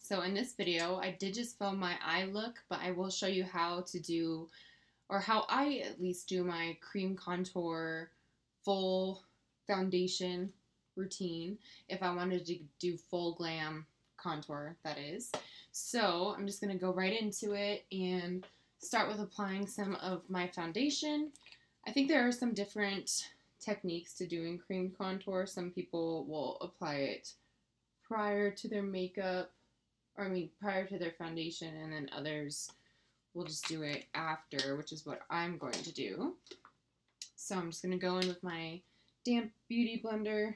So in this video, I did just film my eye look, but I will show you how to do, or how I at least do my cream contour full foundation routine if I wanted to do full glam contour, that is. So I'm just going to go right into it and start with applying some of my foundation. I think there are some different techniques to doing cream contour. Some people will apply it prior to their makeup, prior to their foundation, and then others will just do it after, which is what I'm going to do. So I'm just going to go in with my damp beauty blender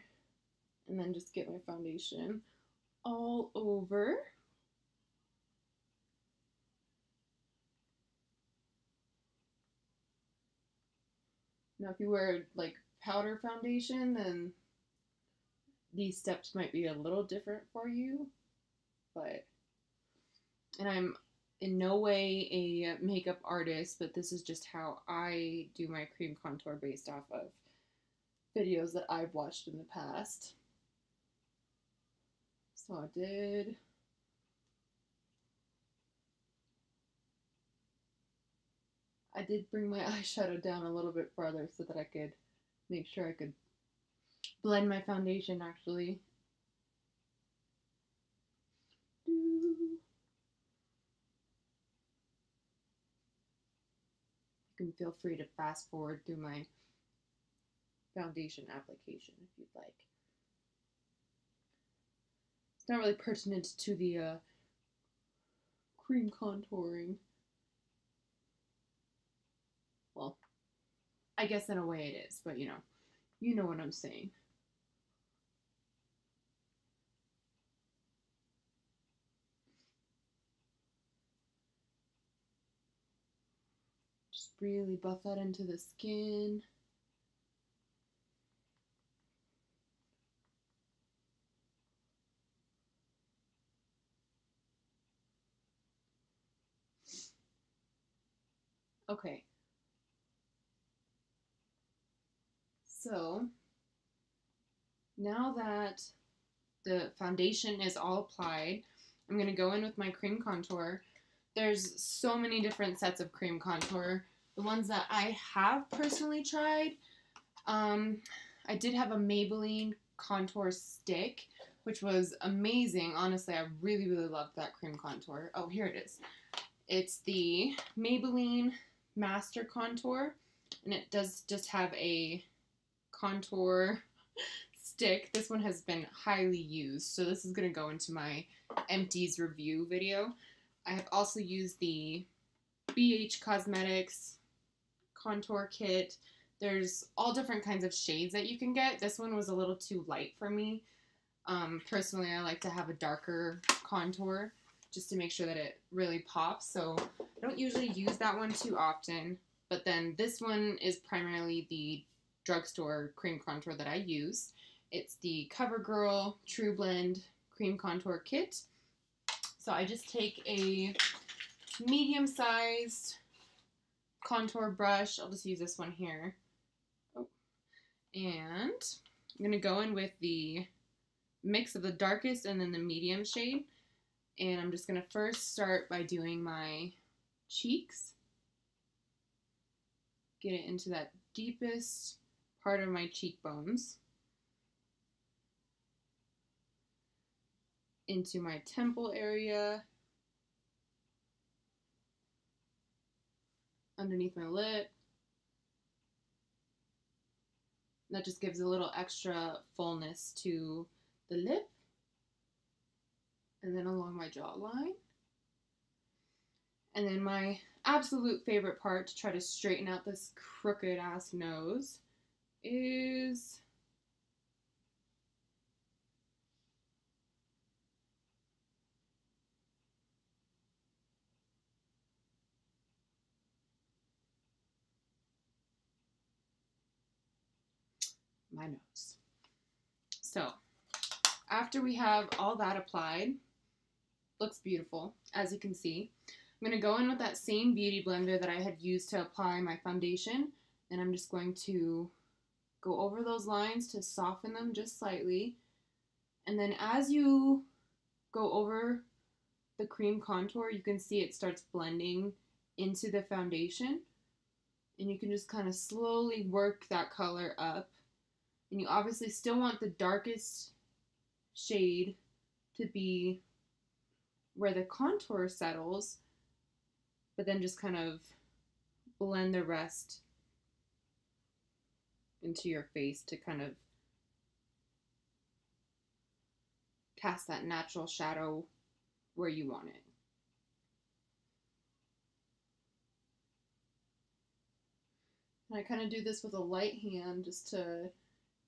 and then just get my foundation all over. Now if you wear like powder foundation, then these steps might be a little different for you, and I'm in no way a makeup artist, but this is just how I do my cream contour based off of videos that I've watched in the past. So I did bring my eyeshadow down a little bit farther so that I could make sure I could blend my foundation actually. You can feel free to fast forward through my foundation application if you'd like. It's not really pertinent to the cream contouring. Well, I guess in a way it is, but you know what I'm saying. Just really buff that into the skin. Okay. So now that the foundation is all applied, I'm going to go in with my cream contour. There's so many different sets of cream contour. The ones that I have personally tried, I did have a Maybelline contour stick, which was amazing. Honestly, I really, really loved that cream contour. Oh, here it is. It's the Maybelline Master Contour, and it does just have a contour stick. This one has been highly used, so this is going to go into my empties review video. I have also used the BH Cosmetics contour kit. There's all different kinds of shades that you can get. This one was a little too light for me. Personally, I like to have a darker contour just to make sure that it really pops, so I don't usually use that one too often, but then this one is primarily the drugstore cream contour that I use. It's the Covergirl True Blend Cream Contour Kit. So I just take a medium-sized contour brush. I'll just use this one here. Oh. And I'm going to go in with the mix of the darkest and then the medium shade. And I'm just going to first start by doing my cheeks. Get it into that deepest part of my cheekbones. Into my temple area. Underneath my lip. That just gives a little extra fullness to the lip. And then along my jawline. And then my absolute favorite part to try to straighten out this crooked ass nose is my nose. So after we have all that applied, looks beautiful, as you can see. I'm going to go in with that same beauty blender that I had used to apply my foundation, and I'm just going to go over those lines to soften them just slightly. And then as you go over the cream contour, you can see it starts blending into the foundation. And you can just kind of slowly work that color up. And you obviously still want the darkest shade to be where the contour settles, but then just kind of blend the rest into your face to kind of cast that natural shadow where you want it. And I kind of do this with a light hand just to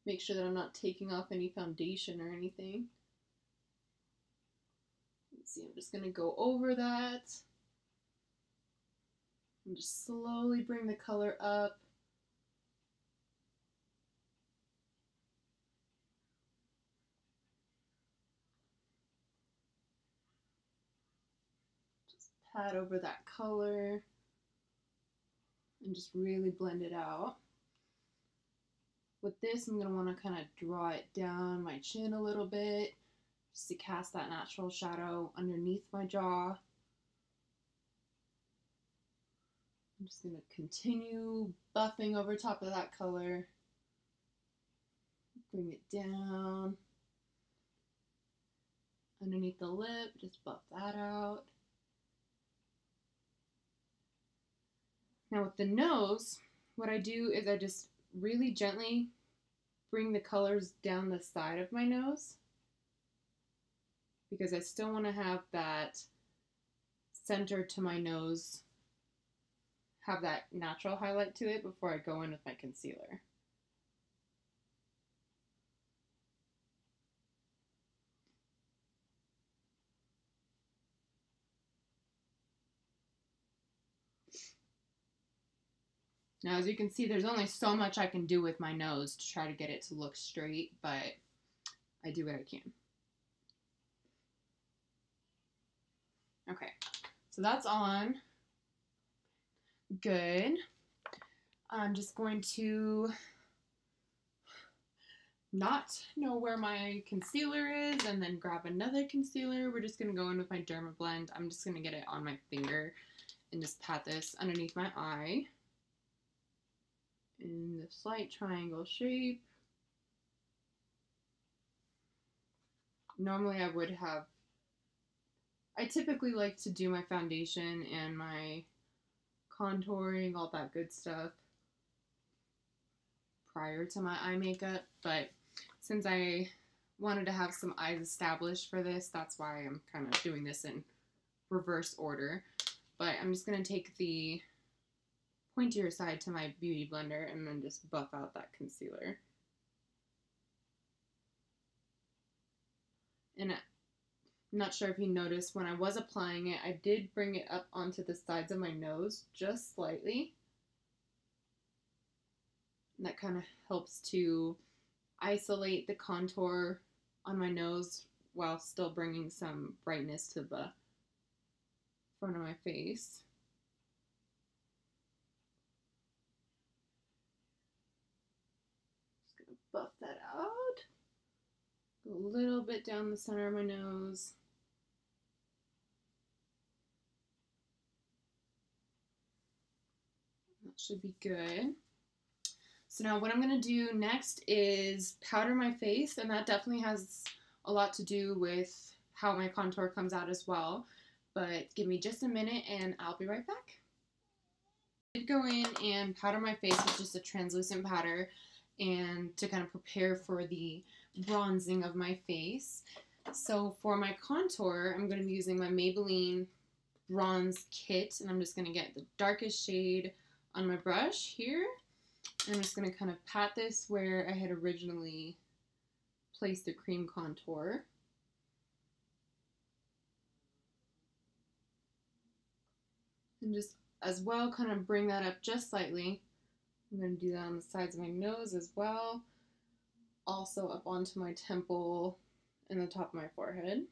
make sure that I'm not taking off any foundation or anything. Let's see, I'm just going to go over that and just slowly bring the color up. Just pat over that color and just really blend it out. With this, I'm going to want to kind of draw it down my chin a little bit just to cast that natural shadow underneath my jaw. I'm just going to continue buffing over top of that color. Bring it down. Underneath the lip, just buff that out. Now with the nose, what I do is I just really gently bring the colors down the side of my nose because I still want to have that center to my nose, have that natural highlight to it before I go in with my concealer. Now, as you can see, there's only so much I can do with my nose to try to get it to look straight, but I do what I can. Okay, so that's on. Good. I'm just going to not know where my concealer is and then grab another concealer. We're just going to go in with my Dermablend. I'm just going to get it on my finger and just pat this underneath my eye in the slight triangle shape. Normally I typically like to do my foundation and my contouring, all that good stuff, prior to my eye makeup, but since I wanted to have some eyes established for this, that's why I'm kind of doing this in reverse order. But I'm just going to take the pointier side to my beauty blender and then just buff out that concealer. And I'm not sure if you noticed, when I was applying it, I did bring it up onto the sides of my nose just slightly. And that kind of helps to isolate the contour on my nose while still bringing some brightness to the front of my face. Just gonna buff that out. Go a little bit down the center of my nose. That should be good. So now what I'm going to do next is powder my face, and that definitely has a lot to do with how my contour comes out as well. But give me just a minute and I'll be right back. I did go in and powder my face with just a translucent powder and to kind of prepare for the bronzing of my face. So for my contour, I'm going to be using my Maybelline Bronze Kit, and I'm just going to get the darkest shade on my brush here. I'm just going to kind of pat this where I had originally placed the cream contour. And just as well kind of bring that up just slightly. I'm going to do that on the sides of my nose as well. Also up onto my temple and the top of my forehead.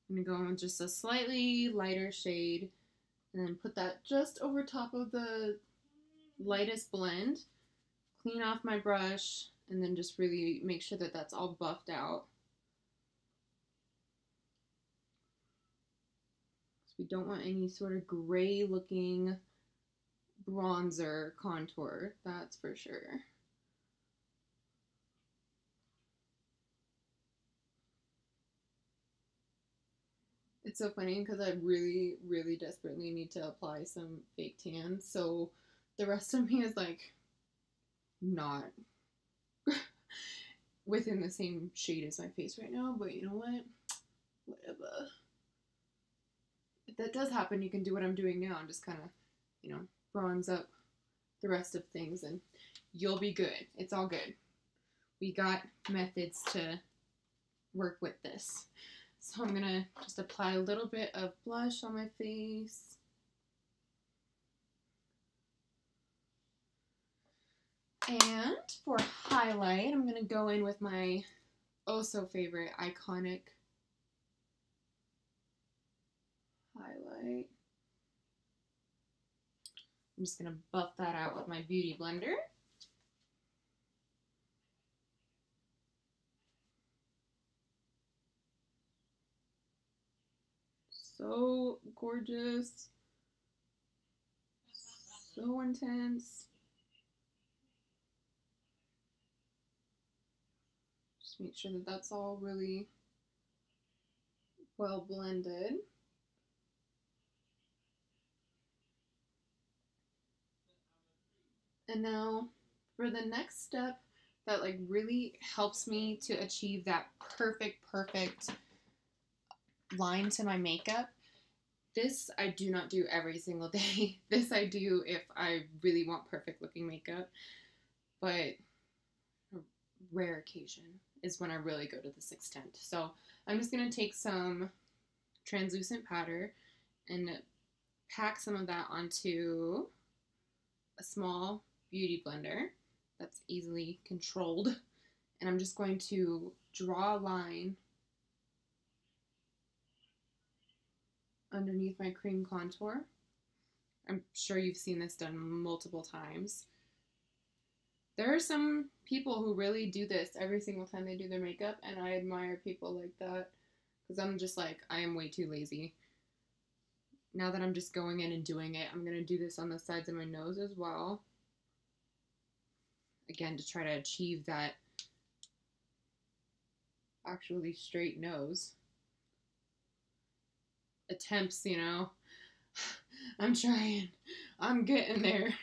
I'm going to go in with just a slightly lighter shade and then put that just over top of the lightest blend. Clean off my brush and then just really make sure that that's all buffed out. We don't want any sort of gray looking bronzer contour, that's for sure. It's so funny because I really, really desperately need to apply some fake tan, so the rest of me is like not within the same shade as my face right now, but you know what? Whatever. If that does happen, you can do what I'm doing now and just kind of, you know, bronze up the rest of things and you'll be good. It's all good. We got methods to work with this. So I'm gonna just apply a little bit of blush on my face. And for highlight, I'm gonna go in with my oh so favorite iconic highlight. I'm just gonna buff that out with my beauty blender. So gorgeous, so intense. Just make sure that that's all really well blended. And now for the next step that like really helps me to achieve that perfect line to my makeup. This I do not do every single day. This I do if I really want perfect looking makeup. But a rare occasion is when I really go to this extent. So I'm just going to take some translucent powder and pack some of that onto a small beauty blender that's easily controlled. And I'm just going to draw a line underneath my cream contour. I'm sure you've seen this done multiple times. There are some people who really do this every single time they do their makeup, and I admire people like that because I'm just like, I am way too lazy. Now that I'm just going in and doing it, I'm going to do this on the sides of my nose as well. Again, to try to achieve that actually straight nose. Attempts, you know. I'm trying. I'm getting there.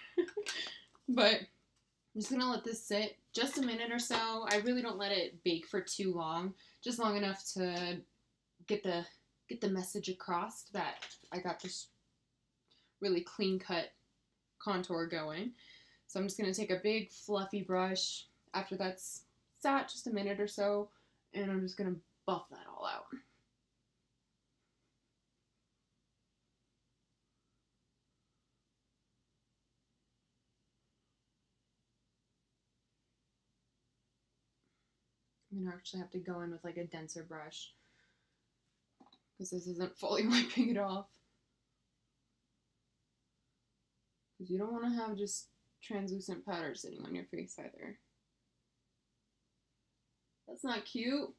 But I'm just gonna let this sit just a minute or so. I really don't let it bake for too long. Just long enough to get the message across that I got this really clean cut contour going. So I'm just gonna take a big fluffy brush after that's sat just a minute or so, and I'm just gonna buff that all out. I'm gonna actually have to go in with like a denser brush because this isn't fully wiping it off. Because you don't want to have just translucent powder sitting on your face either. That's not cute.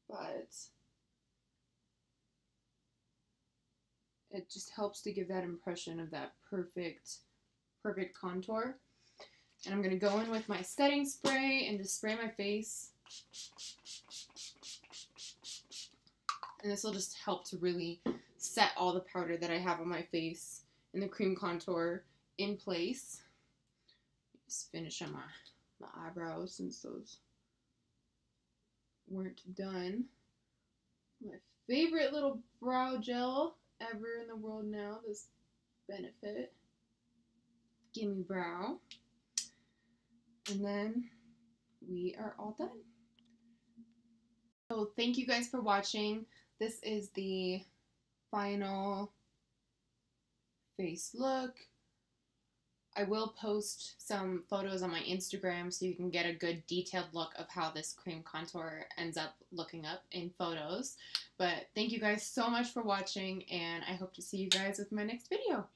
But it just helps to give that impression of that perfect contour. And I'm going to go in with my setting spray and just spray my face. And this will just help to really set all the powder that I have on my face and the cream contour in place. Just finish on my eyebrows since those weren't done. My favorite little brow gel ever in the world now, this Benefit Gimme Brow. And then we are all done. So thank you guys for watching. This is the final face look. I will post some photos on my Instagram so you can get a good detailed look of how this cream contour ends up looking up in photos. But thank you guys so much for watching, and I hope to see you guys with my next video.